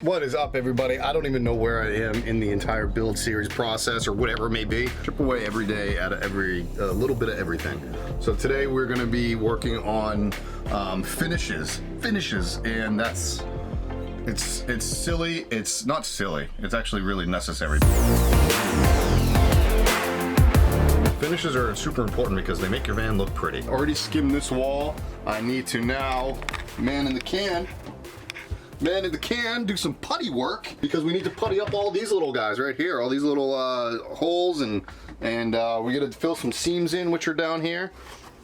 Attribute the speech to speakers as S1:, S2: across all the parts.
S1: What is up, everybody? I don't even know where I am in the entire build series process or whatever it may be. Chip away every day at a little bit of everything. So today we're going to be working on finishes, and it's silly. It's not silly. It's actually really necessary. Finishes are super important because they make your van look pretty. Already skimmed this wall. I need to now man in the can, do some putty work because we need to putty up all these little guys right here, all these little holes, and we're gonna fill some seams in, which are down here.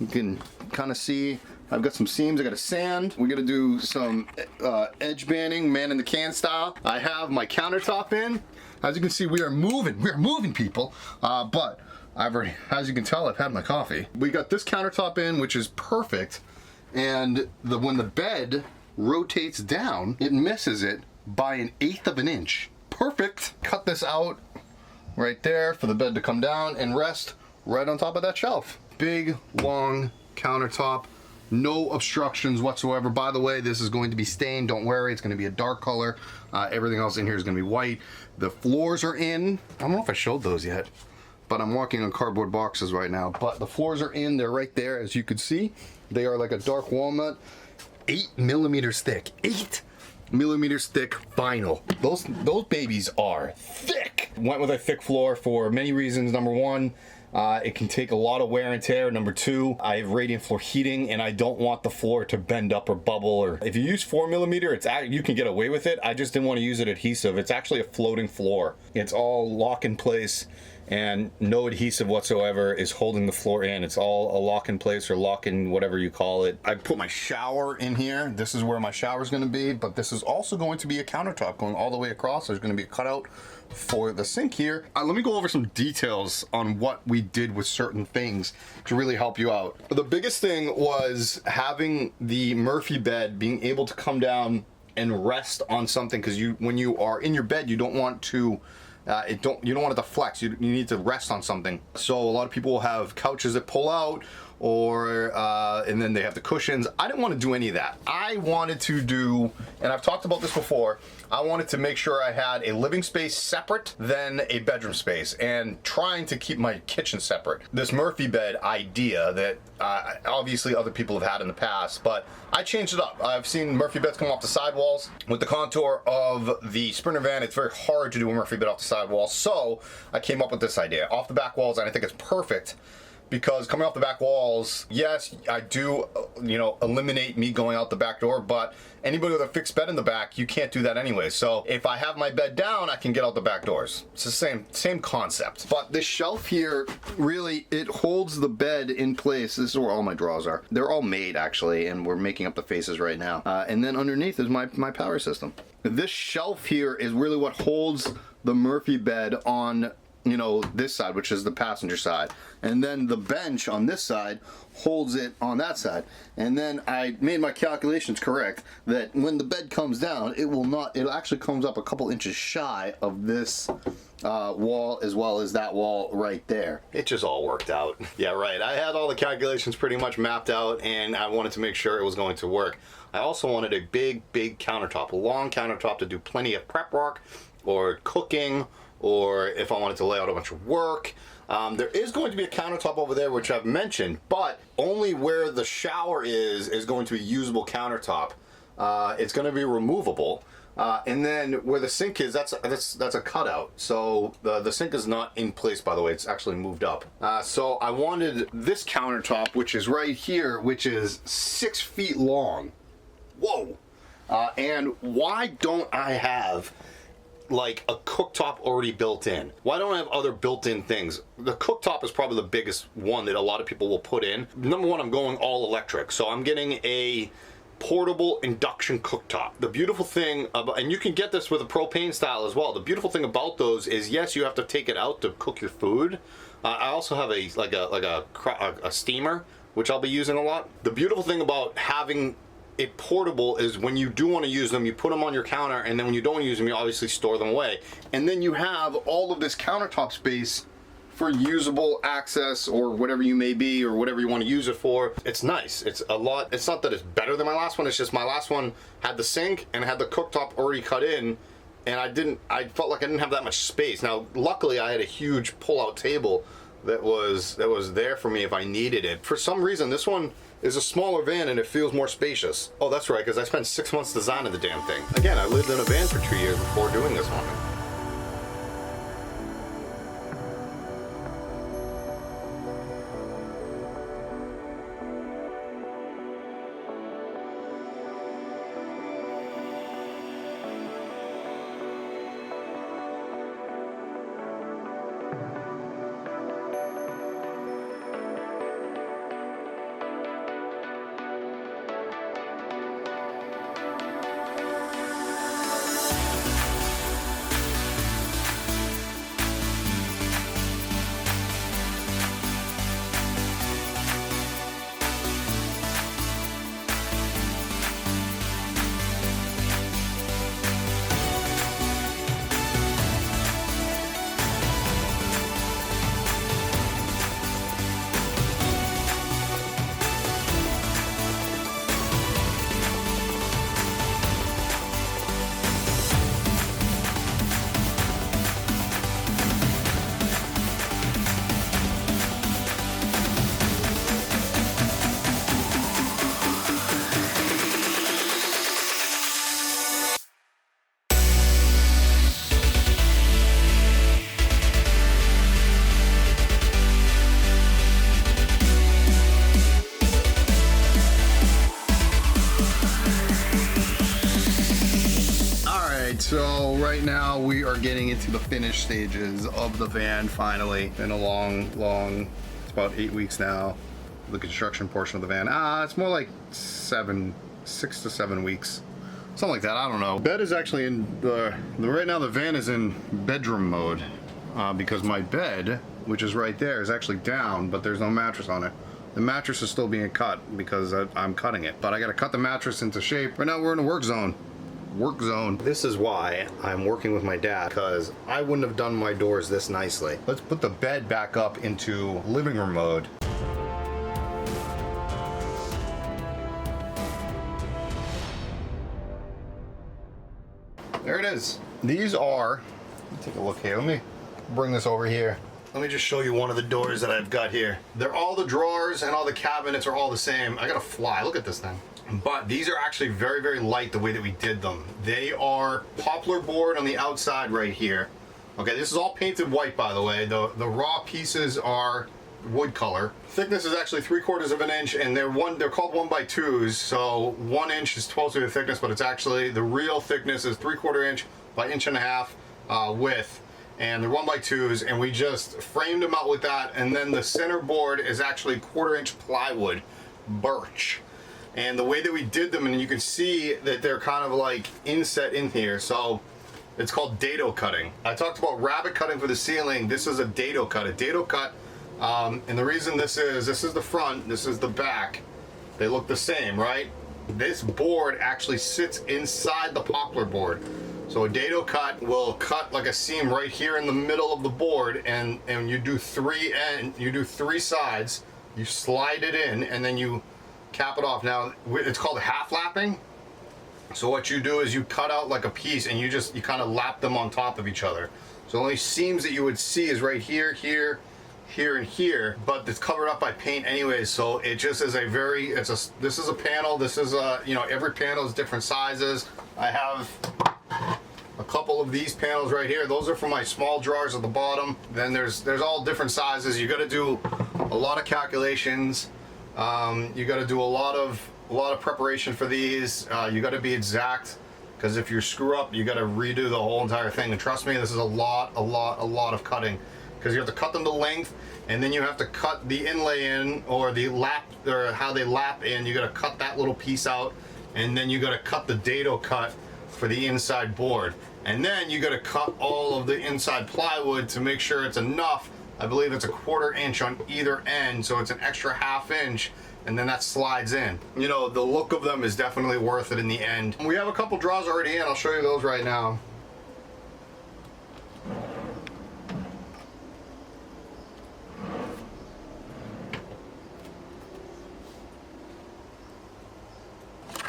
S1: You can kind of see I've got some seams. I got to sand. We're gonna do some edge banding, man in the can style. I have my countertop in. As you can see, we are moving, people. But I've already, as you can tell, I've had my coffee. We got this countertop in, which is perfect, and when the bed rotates down, it misses it by 1/8 of an inch. Perfect. Cut this out right there for the bed to come down and rest right on top of that shelf. Big, long countertop, no obstructions whatsoever. By the way, this is going to be stained. Don't worry, it's going to be a dark color. Everything else in here is going to be white. The floors are in. I don't know if I showed those yet, but I'm walking on cardboard boxes right now. But the floors are in. They're right there, as you can see. They are like a dark walnut. 8 millimeters thick. 8 millimeters thick vinyl. Those babies are thick. Went with a thick floor for many reasons. Number one, it can take a lot of wear and tear. Number two, I have radiant floor heating and I don't want the floor to bend up or bubble. Or if you use 4 millimeter, you can get away with it. I just didn't want to use it adhesive. It's actually a floating floor. It's all lock in place and no adhesive whatsoever is holding the floor in. It's all a lock in place or lock in, whatever you call it. I put my shower in here. This is where my shower is going to be, but this is also going to be a countertop going all the way across. There's going to be a cutout for the sink here. Let me go over some details on what we did with certain things to really help you out. The biggest thing was having the Murphy bed, being able to come down and rest on something, because when you are in your bed, you don't want to you don't want it to flex. You need to rest on something. So a lot of people will have couches that pull out, or and then they have the cushions. I didn't want to do any of that. I wanted to do, and I've talked about this before, I wanted to make sure I had a living space separate than a bedroom space, and trying to keep my kitchen separate. This Murphy bed idea that obviously other people have had in the past, but I changed it up. I've seen Murphy beds come off the sidewalls. With the contour of the Sprinter van, it's very hard to do a Murphy bed off the sidewall, so I came up with this idea. Off the back walls, and I think it's perfect, because coming off the back walls, yes, I do, eliminate me going out the back door, but anybody with a fixed bed in the back, you can't do that anyway. So if I have my bed down, I can get out the back doors. It's the same concept. But this shelf here, really, it holds the bed in place. This is where all my drawers are. They're all made, actually, and we're making up the faces right now. And then underneath is my power system. This shelf here is really what holds the Murphy bed on this side, which is the passenger side, and then the bench on this side holds it on that side. And then I made my calculations correct that when the bed comes down, it actually comes up a couple inches shy of this wall, as well as that wall right there. It just all worked out. Yeah, right. I had all the calculations pretty much mapped out, and I wanted to make sure it was going to work. I also wanted a big countertop, a long countertop to do plenty of prep work or cooking, or if I wanted to lay out a bunch of work. There is going to be a countertop over there, which I've mentioned, but only where the shower is going to be usable countertop. It's going to be removable. And then where the sink is, that's a cutout. So the sink is not in place, by the way. It's actually moved up. So I wanted this countertop, which is right here, which is 6 feet long. Whoa. And why don't I have like a cooktop already built in? Why don't I have other built-in things? The cooktop is probably the biggest one that a lot of people will put in. Number one, I'm going all electric, so I'm getting a portable induction cooktop. The beautiful thing about, and you can get this with a propane style as well, the beautiful thing about those is, yes, you have to take it out to cook your food. I also have a steamer, which I'll be using a lot. The beautiful thing about having it portable is when you do want to use them, you put them on your counter, and then when you don't use them, you obviously store them away. And then you have all of this countertop space for usable access or whatever you may be or whatever you want to use it for. It's nice. It's a lot. It's not that it's better than my last one. It's just my last one had the sink and had the cooktop already cut in, and I felt like I didn't have that much space. Now, luckily, I had a huge pull-out table that was there for me if I needed it. For some reason, this one is a smaller van and it feels more spacious. Oh, that's right, because I spent 6 months designing the damn thing. Again, I lived in a van for 2 years before doing this one. So right now we are getting into the finished stages of the van finally. Been a long, it's about 8 weeks now, the construction portion of the van. It's more like 6 to 7 weeks. Something like that, I don't know. Bed is actually in right now the van is in bedroom mode because my bed, which is right there, is actually down, but there's no mattress on it. The mattress is still being cut because I'm cutting it, but I gotta cut the mattress into shape. Right now we're in a work zone. This is why I'm working with my dad, because I wouldn't have done my doors this nicely. Let's put the bed back up into living room mode. There it is. These are, let me take a look here. Let me bring this over here. Let me just show you one of the doors that I've got here. They're all the drawers and all the cabinets are all the same. I got a fly, look at this thing. But these are actually very, very light the way that we did them. They are poplar board on the outside right here. Okay, this is all painted white, by the way. The raw pieces are wood color. Thickness is actually 3/4 of an inch, and they're called 1x2s. So 1 inch is 12 the thickness, but it's actually, the real thickness is 3/4 inch by 1.5 inch width. And they're 1x2s, and we just framed them out with that. And then the center board is actually 1/4 inch plywood, birch. And the way that we did them, and you can see that they're kind of like inset in here. So it's called dado cutting. I talked about rabbet cutting for the ceiling. This is a dado cut. A dado cut, and the reason this is the front, this is the back. They look the same, right? This board actually sits inside the poplar board. So a dado cut will cut like a seam right here in the middle of the board, and you do three sides. You slide it in, and then you cap it off. Now it's called half lapping. So what you do is you cut out like a piece, and you kind of lap them on top of each other. So the only seams that you would see is right here, here, here, and here, but it's covered up by paint anyways. So it just is this is a panel. This is every panel is different sizes. I have a couple of these panels right here. Those are for my small drawers at the bottom. Then there's all different sizes. You got to do a lot of calculations. You got to do a lot of preparation for these. You got to be exact, because if you screw up, you got to redo the whole entire thing. And trust me, this is a lot of cutting, because you have to cut them to length, and then you have to cut the inlay in, or the lap, or how they lap in. You got to cut that little piece out, and then you got to cut the dado cut for the inside board, and then you got to cut all of the inside plywood to make sure it's enough. I believe it's 1/4 inch on either end, so it's an extra 1/2 inch, and then that slides in. You know, the look of them is definitely worth it in the end. We have a couple drawers already in. I'll show you those right now.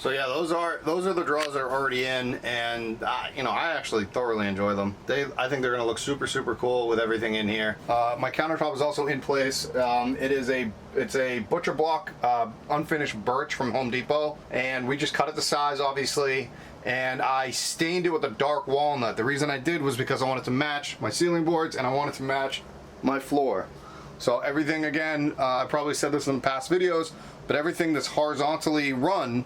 S1: So yeah, those are the drawers that are already in, and you know, I actually thoroughly enjoy them. I think they're gonna look super cool with everything in here. My countertop is also in place. It's a butcher block unfinished birch from Home Depot, and we just cut it to size, obviously, and I stained it with a dark walnut. The reason I did was because I wanted to match my ceiling boards and I wanted to match my floor. So everything, again, I probably said this in past videos, but everything that's horizontally run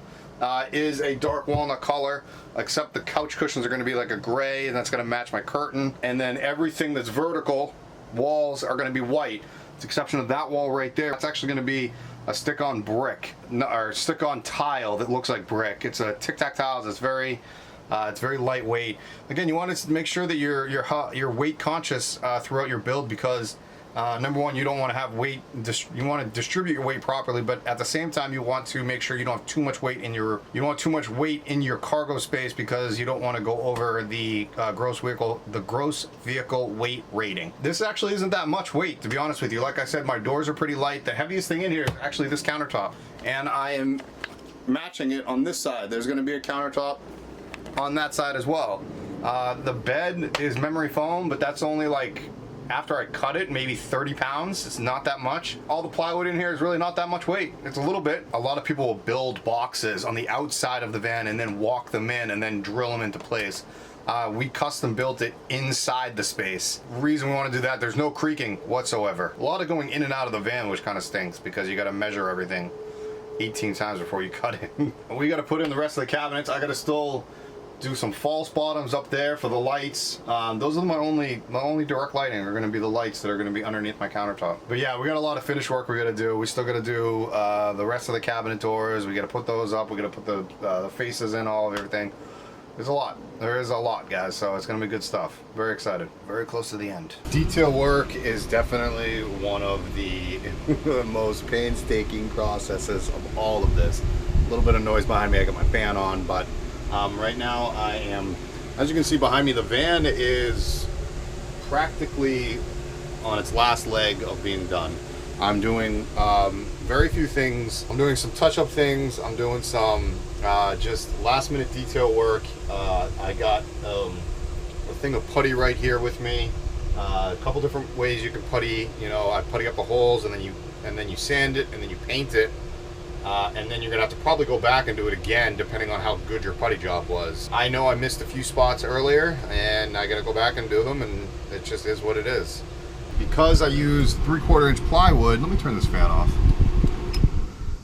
S1: is a dark walnut color, except the couch cushions are going to be like a gray, and that's going to match my curtain. And then everything that's vertical walls are going to be white, with the exception of that wall right there. It's actually going to be a stick-on brick, or stick-on tile that looks like brick. It's a tic-tac tiles. It's very lightweight. Again, you want to make sure that you're weight conscious throughout your build, because number one, you don't want to have weight, you want to distribute your weight properly, but at the same time you want to make sure you don't have too much weight in your cargo space, because you don't want to go over the gross vehicle weight rating. This actually isn't that much weight, to be honest with you. Like I said, my doors are pretty light. The heaviest thing in here is actually this countertop, and I am matching it on this side. There's going to be a countertop on that side as well. The bed is memory foam, but that's only like, after I cut it, maybe 30 pounds. It's not that much. All the plywood in here is really not that much weight. It's a little bit. A lot of people will build boxes on the outside of the van and then walk them in and then drill them into place. We custom built it inside the space. Reason we want to do that, there's no creaking whatsoever. A lot of going in and out of the van, which kind of stinks, because you got to measure everything 18 times before you cut it. We got to put in the rest of the cabinets. I got to still do some false bottoms up there for the lights. Those are my only direct lighting are going to be the lights that are going to be underneath my countertop. But yeah, we got a lot of finish work we got to do. We still got to do the rest of the cabinet doors. We got to put those up. We got to put the faces in, all of everything. There's a lot. There is a lot, guys. So it's going to be good stuff. Very excited. Very close to the end. Detail work is definitely one of the most painstaking processes of all of this. A little bit of noise behind me. I got my fan on, but right now I am, as you can see behind me, the van is practically on its last leg of being done. I'm doing very few things. I'm doing some touch-up things. I'm doing some just last-minute detail work. I got a thing of putty right here with me. A couple different ways you can putty. You know, I putty up the holes, and then you sand it, and then you paint it. And then you're gonna have to probably go back and do it again, depending on how good your putty job was. I know I missed a few spots earlier, and I gotta go back and do them, and it just is what it is. Because I used 3/4 inch plywood, let me turn this fan off.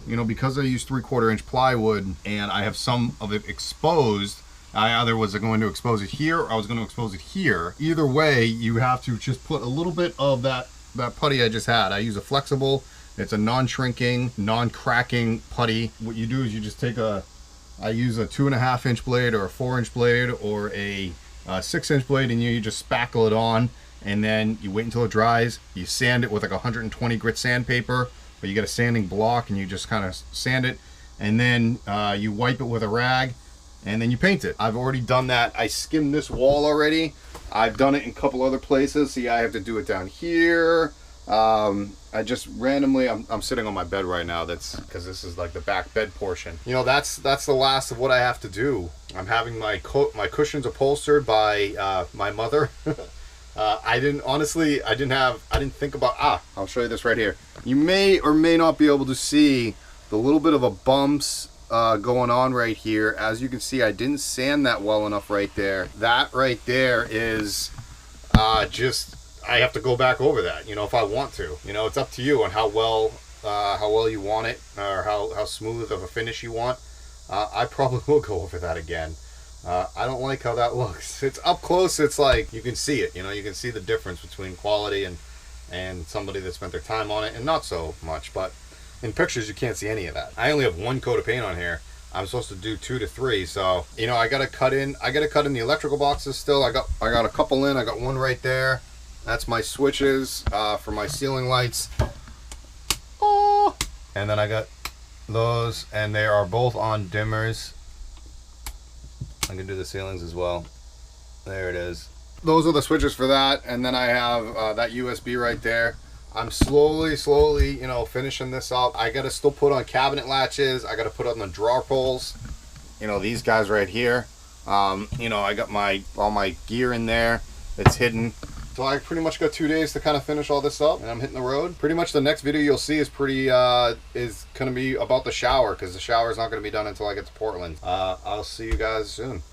S1: You know, because I used 3/4 inch plywood and I have some of it exposed, I either was going to expose it here or I was going to expose it here. Either way, you have to just put a little bit of that putty I just had. I use a flexible, it's a non-shrinking, non-cracking putty. What you do is you just take I use a 2.5 inch blade or a 4 inch blade or a 6 inch blade, and you just spackle it on, and then you wait until it dries. You sand it with like 120 grit sandpaper, but you get a sanding block and you just kind of sand it, and then you wipe it with a rag, and then you paint it. I've already done that. I skimmed this wall already. I've done it in a couple other places. See, I have to do it down here. I just randomly, I'm sitting on my bed right now. That's because this is like the back bed portion. You know, that's the last of what I have to do. I'm having my cushions upholstered by my mother. I didn't think about, I'll show you this right here. You may or may not be able to see the little bit of a bumps going on right here. As you can see, I didn't sand that well enough right there. That right there is I have to go back over that, you know, if I want to. You know, it's up to you on how well you want it, or how smooth of a finish you want. I probably will go over that again. I don't like how that looks. It's up close, it's like you can see it, you know, you can see the difference between quality and somebody that spent their time on it, and not so much. But in pictures you can't see any of that. I only have 1 coat of paint on here. I'm supposed to do 2 to 3, so you know, I gotta cut in the electrical boxes still. I got a couple in. I got one right there. That's my switches for my ceiling lights. Oh, and then I got those, and they are both on dimmers. I can do the ceilings as well. There it is. Those are the switches for that, and then I have that USB right there. I'm slowly, you know, finishing this up. I gotta still put on cabinet latches. I gotta put on the drawer pulls. you know, these guys right here. You know, I got all my gear in there. It's hidden. So I pretty much got 2 days to kind of finish all this up, and I'm hitting the road. Pretty much the next video you'll see is is gonna be about the shower, because the shower is not gonna be done until I get to Portland. I'll see you guys soon.